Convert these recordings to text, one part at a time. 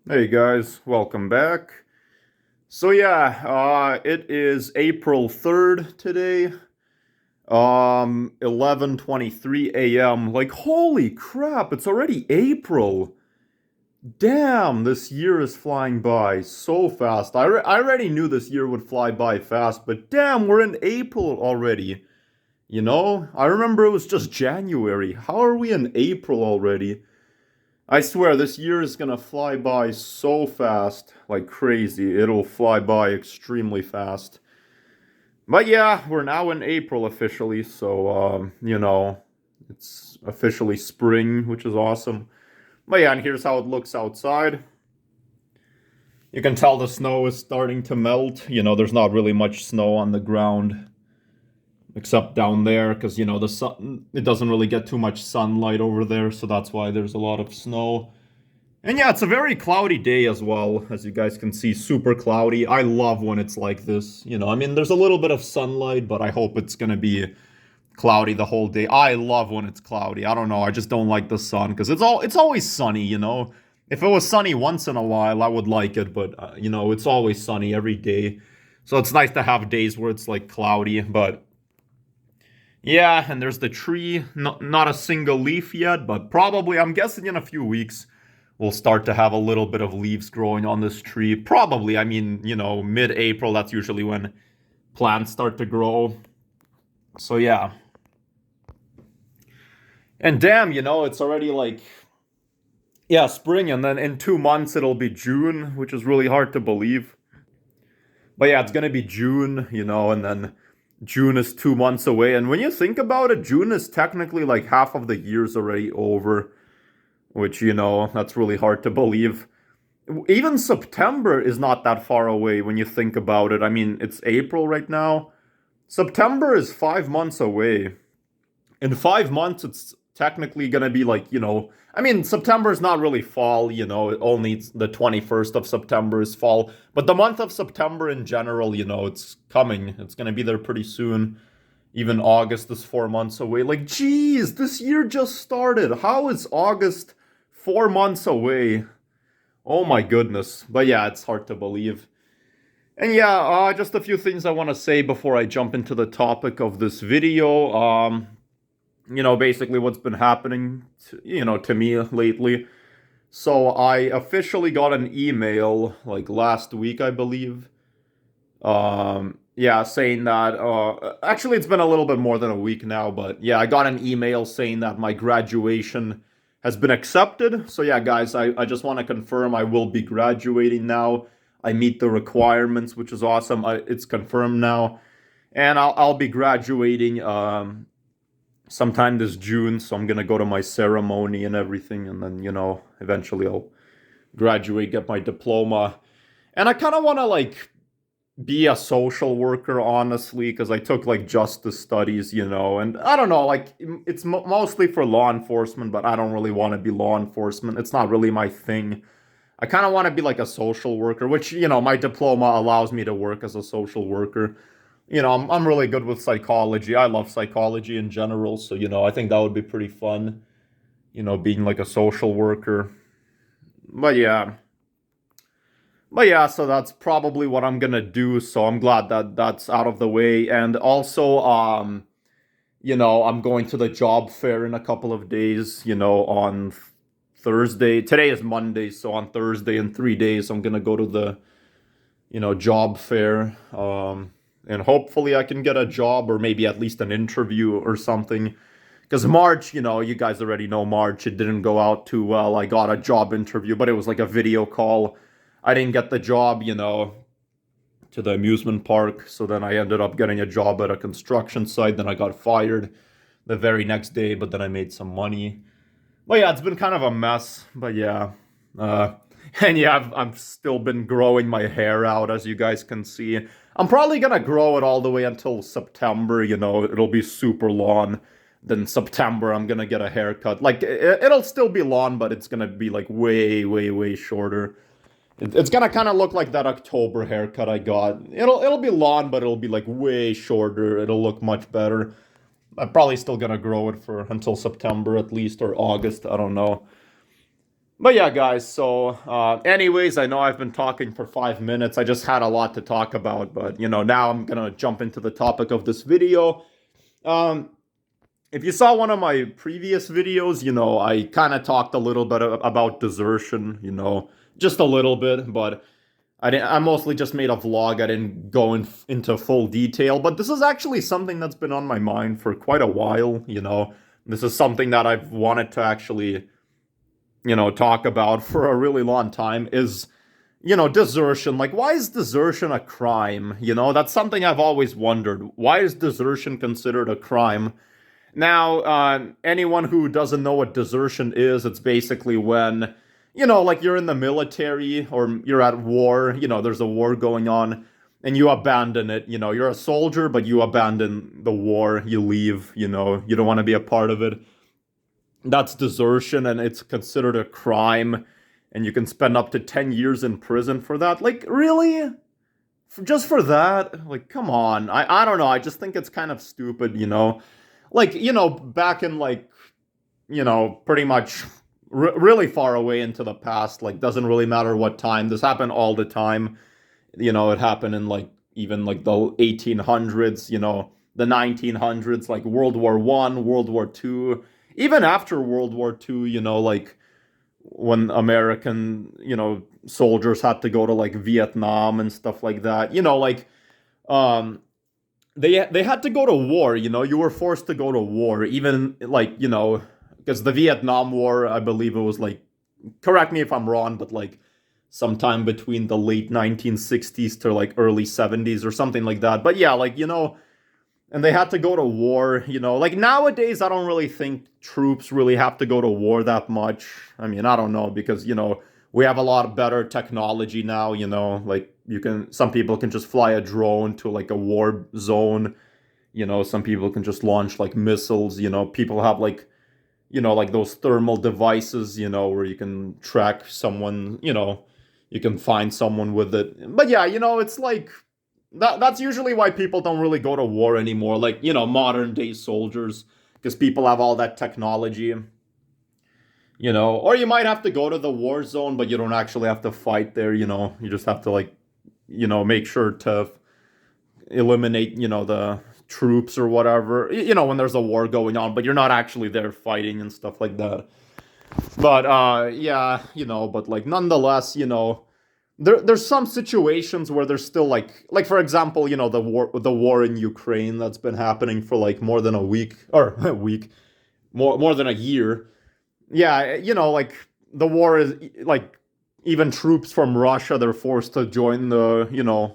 Hey guys, welcome back. It is April 3rd today. 11:23 a.m. Like holy crap, it's already April. Damn, this year is flying by so fast. I already knew this year would fly by fast, but damn, we're in April already. I remember it was just January. How are we in April already? I swear this year is gonna fly by so fast, like crazy. It'll fly by extremely fast. But yeah, we're now in April officially, so it's officially spring, which is awesome. But yeah, and here's how it looks outside. You can tell the snow is starting to melt. There's not really much snow on the ground except down there because the sun it doesn't really get too much sunlight over there, so that's why there's a lot of snow. And yeah, it's a very cloudy day as well, as you guys can see, super cloudy. I love when it's like this. I mean, there's a little bit of sunlight, but I hope it's gonna be cloudy the whole day. I love when it's cloudy. I don't know, I just don't like the sun because it's always sunny. If it was sunny once in a while, I would like it, but it's always sunny every day. So it's nice to have days where it's like cloudy, but yeah, and there's the tree, not a single leaf yet, but probably I'm guessing in a few weeks we'll start to have a little bit of leaves growing on this tree. Probably, I mean, mid-April, that's usually when plants start to grow. So yeah. And damn, it's already like, yeah, spring, and then in 2 months it'll be June, which is really hard to believe. But yeah, it's gonna be June, and then June is 2 months away. And when you think about it, June is technically like half of the year's already over, which, that's really hard to believe. Even September is not that far away when you think about it. I mean, it's April right now. September is 5 months away. In 5 months, it's technically gonna be like, I mean, September is not really fall, only the 21st of September is fall. But the month of September in general, it's coming. It's gonna be there pretty soon. Even August is 4 months away. Like, geez, this year just started. How is August 4 months away? Oh my goodness. But yeah, it's hard to believe. And yeah, just a few things I want to say before I jump into the topic of this video. Basically what's been happening to me lately. So I officially got an email like last week, I believe. Yeah, saying that actually it's been a little bit more than a week now, but yeah, I got an email saying that my graduation has been accepted. So yeah, guys, I just want to confirm I will be graduating now. I meet the requirements, which is awesome. It's confirmed now. And I'll be graduating sometime this June, so I'm gonna go to my ceremony and everything, and then eventually I'll graduate, get my diploma. And I kind of want to like be a social worker, honestly, because I took like justice studies, and I don't know, like it's mostly for law enforcement, but I don't really want to be law enforcement. It's not really my thing. I kind of want to be like a social worker, which my diploma allows me to work as a social worker. I'm really good with psychology. I love psychology in general, so I think that would be pretty fun, being like a social worker. But yeah. But yeah, so that's probably what I'm gonna do. So I'm glad that that's out of the way. And also, I'm going to the job fair in a couple of days, on Thursday. Today is Monday, so on Thursday in 3 days, I'm gonna go to the, job fair. And hopefully I can get a job or maybe at least an interview or something. Because March, you guys already know March, it didn't go out too well. I got a job interview, but it was like a video call. I didn't get the job, to the amusement park. So then I ended up getting a job at a construction site. Then I got fired the very next day, but then I made some money. But yeah, it's been kind of a mess. But yeah. Uh, and yeah, I've still been growing my hair out, as you guys can see. I'm probably gonna grow it all the way until September, it'll be super long. Then September, I'm gonna get a haircut. Like, it'll still be long, but it's gonna be like way, way, way shorter. It's gonna kind of look like that October haircut I got. It'll be long, but it'll be like way shorter. It'll look much better. I'm probably still gonna grow it for until September at least, or August. I don't know. But yeah, guys, so anyways, I know I've been talking for 5 minutes. I just had a lot to talk about, but now I'm gonna jump into the topic of this video. Um, if you saw one of my previous videos, I kind of talked a little bit about desertion, just a little bit, but I mostly just made a vlog. I didn't go into full detail, but this is actually something that's been on my mind for quite a while. This is something that I've wanted to actually talk about for a really long time is, desertion. Like, why is desertion a crime? That's something I've always wondered. Why is desertion considered a crime? Now, anyone who doesn't know what desertion is, it's basically when, like you're in the military or you're at war, there's a war going on and you abandon it. You're a soldier, but you abandon the war, you leave, you don't want to be a part of it. That's desertion, and it's considered a crime, and you can spend up to 10 years in prison for that. Like, really? Just for that? Like, come on. I don't know. I just think it's kind of stupid. Like, back in, like, pretty much really far away into the past, like, doesn't really matter what time. This happened all the time. It happened in, like, even, like, the 1800s, the 1900s, like, World War One, World War Two. Even after World War Two, like when American, soldiers had to go to like Vietnam and stuff like that, like um they had to go to war, you were forced to go to war, even like, because the Vietnam War, I believe it was like, correct me if I'm wrong, but like sometime between the late 1960s to like early 70s or something like that. But yeah, like, and they had to go to war, like nowadays I don't really think troops really have to go to war that much. I mean, I don't know, because we have a lot better technology now, like some people can just fly a drone to like a war zone, some people can just launch like missiles, people have like like those thermal devices, where you can track someone, you can find someone with it. But yeah, it's like that's usually why people don't really go to war anymore, like, modern day soldiers, because people have all that technology, or you might have to go to the war zone, but you don't actually have to fight there, you just have to like, make sure to eliminate, the troops or whatever, when there's a war going on, but you're not actually there fighting and stuff like that. But yeah, but like nonetheless, there's some situations where there's still like for example, the war in Ukraine that's been happening for like more than a week, or a week, more than a year. Yeah, like the war is like, even troops from Russia, they're forced to join the,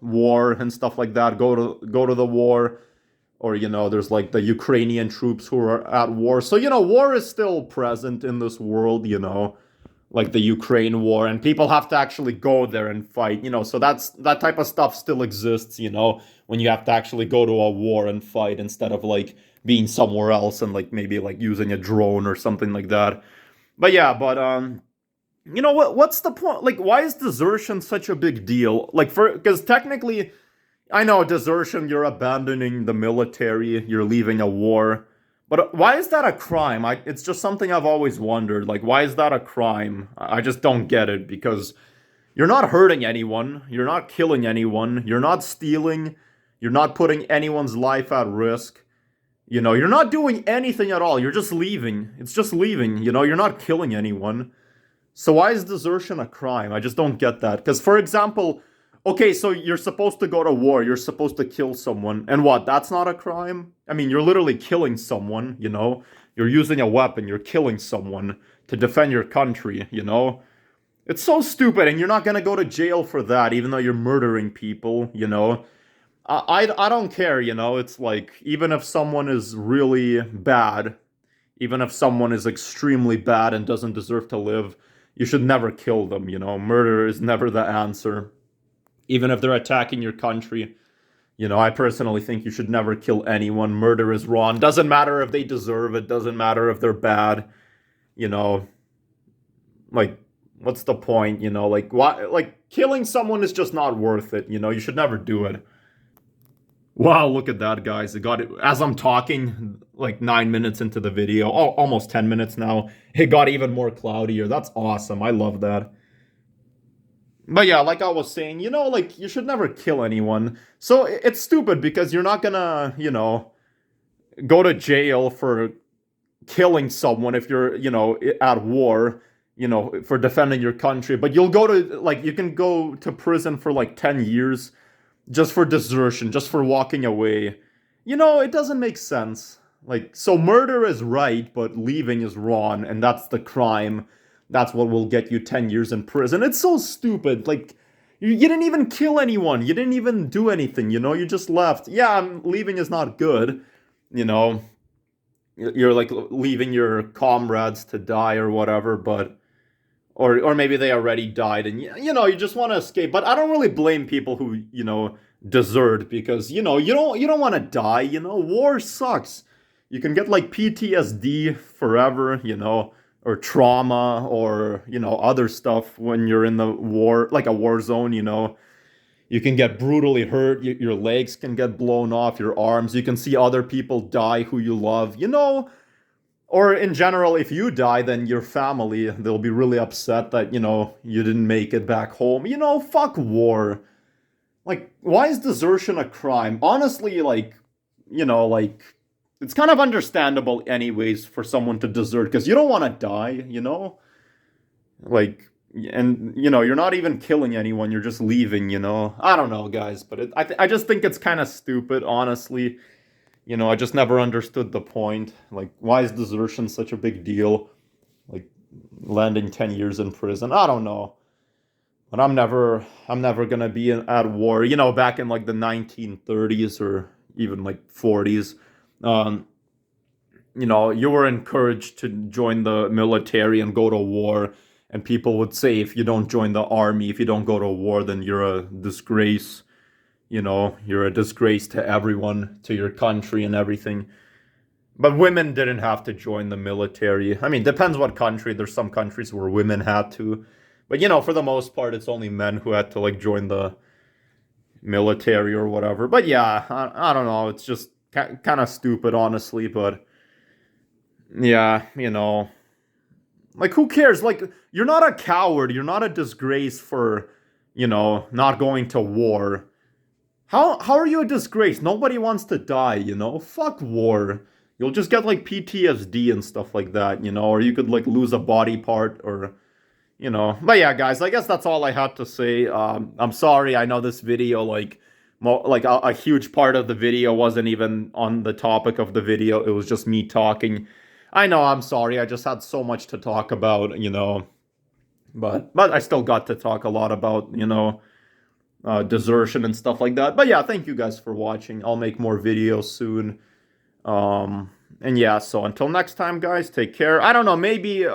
war and stuff like that, go to the war. Or, there's like the Ukrainian troops who are at war. So, war is still present in this world, like the Ukraine war, and people have to actually go there and fight, so that type of stuff still exists, when you have to actually go to a war and fight instead of like being somewhere else and like maybe like using a drone or something like that. But yeah, but what's the point? Like, why is desertion such a big deal? Like, because technically, I know desertion, you're abandoning the military, you're leaving a war. But why is that a crime? It's just something I've always wondered. Like, why is that a crime? I just don't get it, because you're not hurting anyone, you're not killing anyone, you're not stealing, you're not putting anyone's life at risk. You're not doing anything at all. You're just leaving. It's just leaving. You're not killing anyone. So why is desertion a crime? I just don't get that. Because, for example, okay, so you're supposed to go to war. You're supposed to kill someone. And what? That's not a crime? I mean, you're literally killing someone, You're using a weapon. You're killing someone to defend your country, It's so stupid, and you're not going to go to jail for that, even though you're murdering people, I don't care, It's like, even if someone is really bad, even if someone is extremely bad and doesn't deserve to live, you should never kill them, Murder is never the answer. Even if they're attacking your country, I personally think you should never kill anyone. Murder is wrong. Doesn't matter if they deserve it. Doesn't matter if they're bad. You know, like, what's the point? Like, why? Like, killing someone is just not worth it. You should never do it. Wow, look at that, guys. It got it as I'm talking, like 9 minutes into the video, almost 10 minutes now. It got even more cloudier. That's awesome. I love that. But yeah, like I was saying, like you should never kill anyone. So it's stupid because you're not gonna, go to jail for killing someone if you're, at war, for defending your country. But you'll go to, like, you can go to prison for like 10 years just for desertion, just for walking away. It doesn't make sense. Like, so murder is right, but leaving is wrong, and that's the crime. That's what will get you 10 years in prison. It's so stupid. Like, you didn't even kill anyone. You didn't even do anything, you just left. Yeah, leaving is not good, you know. You're like leaving your comrades to die or whatever, but or maybe they already died and you just want to escape. But I don't really blame people who desert because you don't want to die. War sucks. You can get like PTSD forever, or trauma, or other stuff when you're in the war, like a war zone. You can get brutally hurt. Your legs can get blown off, your arms. You can see other people die who you love. Or in general, if you die, then your family, they'll be really upset that, you didn't make it back home. Fuck war. Like, why is desertion a crime? Honestly, like, like, it's kind of understandable anyways for someone to desert because you don't want to die, Like, and, you're not even killing anyone, you're just leaving, I don't know, guys, but I just think it's kind of stupid, honestly. I just never understood the point. Like, why is desertion such a big deal? Like, landing 10 years in prison. I don't know. But I'm never gonna be at war. Back in like the 1930s or even like 40s, um, you were encouraged to join the military and go to war. And people would say, if you don't join the army, if you don't go to war, then you're a disgrace. You're a disgrace to everyone, to your country and everything. But women didn't have to join the military. I mean, depends what country. There's some countries where women had to. But, for the most part, it's only men who had to, like, join the military or whatever. But, yeah, I don't know. It's just kind of stupid, honestly. But, yeah, like, who cares? Like, you're not a coward. You're not a disgrace for, not going to war. How are you a disgrace? Nobody wants to die, Fuck war. You'll just get like PTSD and stuff like that, or you could like lose a body part or, But yeah, guys, I guess that's all I had to say. I'm sorry. I know this video, like, a huge part of the video wasn't even on the topic of the video. It was just me talking. I know, I'm sorry. I just had so much to talk about, But I still got to talk a lot about, desertion and stuff like that. But yeah, thank you guys for watching. I'll make more videos soon. And yeah, so until next time, guys, take care. I don't know, maybe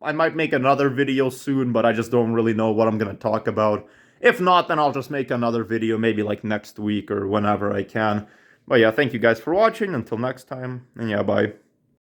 I might make another video soon, but I just don't really know what I'm gonna talk about. If not, then I'll just make another video maybe like next week or whenever I can. But yeah, thank you guys for watching. Until next time, and yeah, bye.